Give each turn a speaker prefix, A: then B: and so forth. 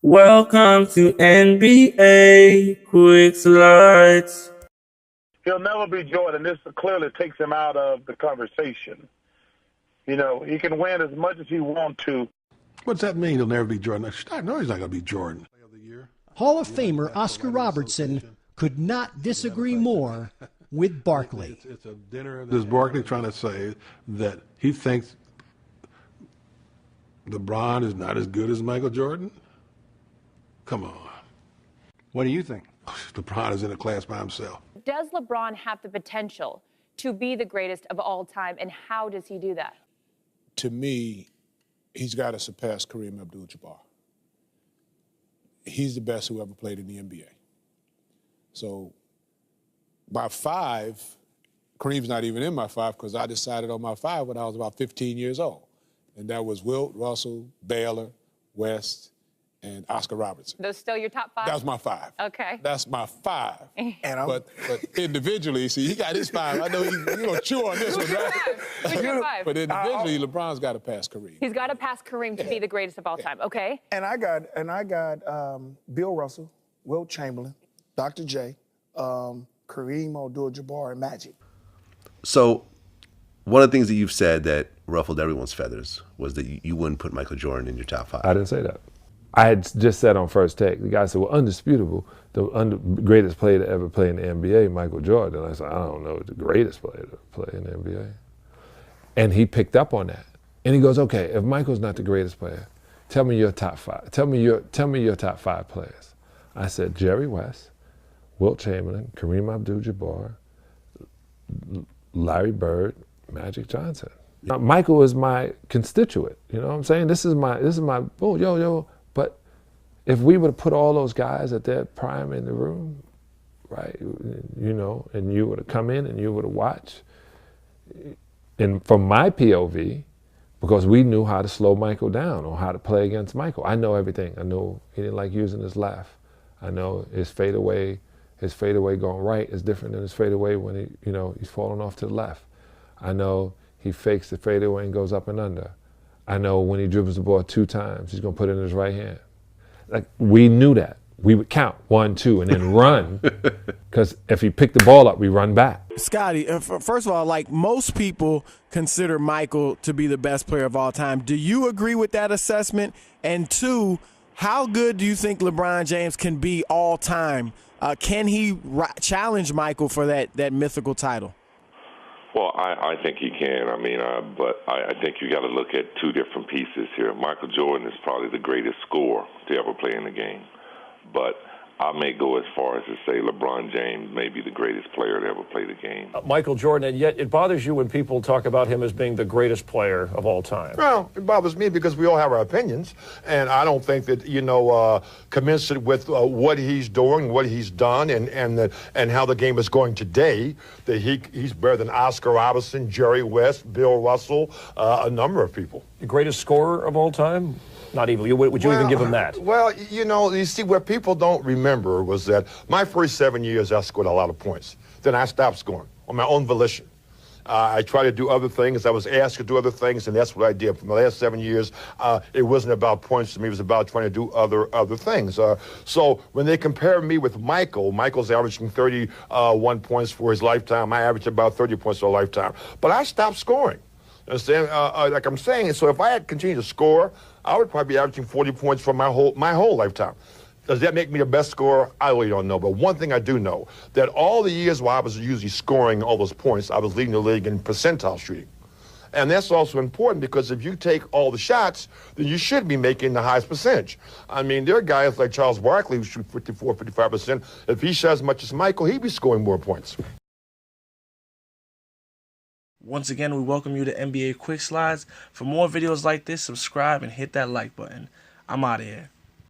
A: Welcome to NBA Quick Slides.
B: He'll never be Jordan. This clearly takes him out of the conversation. You know, he can win as much as he wants to.
C: What's that mean? He'll never be Jordan. I know he's not going to be Jordan.
D: Hall of Famer Oscar Robertson could not disagree more with Barkley.
C: It's a dinner. Is Barkley trying to say that he thinks LeBron is not as good as Michael Jordan? Come on.
E: What do you think?
C: LeBron is in a class by himself.
F: Does LeBron have the potential to be the greatest of all time, and how does he do that?
G: To me, he's got to surpass Kareem Abdul-Jabbar. He's the best who ever played in the NBA. So by 5, Kareem's not even in my 5 because I decided on my 5 when I was about 15 years old. And that was Wilt, Russell, Baylor, West, and Oscar Robertson.
F: Those still your top 5?
G: That's my 5.
F: Okay.
G: That's my 5. But individually, see, he got his 5. I know he's going to chew on this one, right?
F: Who's your 5?
G: But individually, LeBron's got to pass Kareem.
F: He's got to pass Kareem to be the greatest of all time. Okay.
H: And I got Bill Russell, Wilt Chamberlain, Dr. J, Kareem Abdul-Jabbar, and Magic.
I: So one of the things that you've said that ruffled everyone's feathers was that you wouldn't put Michael Jordan in your top 5.
J: I didn't say that. I had just said on First Take, the guy said, well, undisputable, the greatest player to ever play in the NBA, Michael Jordan. I said, I don't know, the greatest player to play in the NBA. And he picked up on that. And he goes, okay, if Michael's not the greatest player, tell me your top 5. Tell me your top 5 players. I said, Jerry West, Wilt Chamberlain, Kareem Abdul-Jabbar, Larry Bird, Magic Johnson. Now, Michael is my constituent, you know what I'm saying? This is my, oh, yo. But if we would have put all those guys at their prime in the room, right, you know, and you would have come in and you would have watched, and from my POV, because we knew how to slow Michael down or how to play against Michael. I know everything. I know he didn't like using his left. I know his fadeaway going right is different than his fadeaway when he's falling off to the left. I know he fakes the fadeaway and goes up and under. I know when he dribbles the ball 2 times, he's gonna put it in his right hand. Like, we knew that. We would count 1, 2, and then run, because if he picked the ball up, we run back.
K: Scotty, first of all, like, most people consider Michael to be the best player of all time. Do you agree with that assessment? And 2, how good do you think LeBron James can be all time? Can he challenge Michael for that mythical title?
L: Well, I think he can. I mean, but I think you got to look at 2 different pieces here. Michael Jordan is probably the greatest scorer to ever play in the game. But I may go as far as to say LeBron James may be the greatest player to ever play the game.
M: Michael Jordan, and yet it bothers you when people talk about him as being the greatest player of all time.
N: Well, it bothers me because we all have our opinions, and I don't think that, commensurate with what he's doing, what he's done, and how the game is going today, that he's better than Oscar Robertson, Jerry West, Bill Russell, a number of people.
M: The greatest scorer of all time? Not even. Would you even give him that?
N: Well, you see, what people don't remember was that my first 7 years, I scored a lot of points. Then I stopped scoring on my own volition. I tried to do other things. I was asked to do other things, and that's what I did. For the last 7 years, it wasn't about points to me. It was about trying to do other things. So when they compare me with Michael's averaging 31 points for his lifetime. I averaged about 30 points for a lifetime. But I stopped scoring. Understand? Like I'm saying, so if I had continued to score, I would probably be averaging 40 points for my whole lifetime. Does that make me the best scorer? I really don't know. But one thing I do know, that all the years while I was usually scoring all those points, I was leading the league in percentile shooting. And that's also important because if you take all the shots, then you should be making the highest percentage. I mean, there are guys like Charles Barkley who shoot 54, 55%. If he shot as much as Michael, he'd be scoring more points.
O: Once again, we welcome you to NBA Quick Slides. For more videos like this, subscribe and hit that like button. I'm out of here.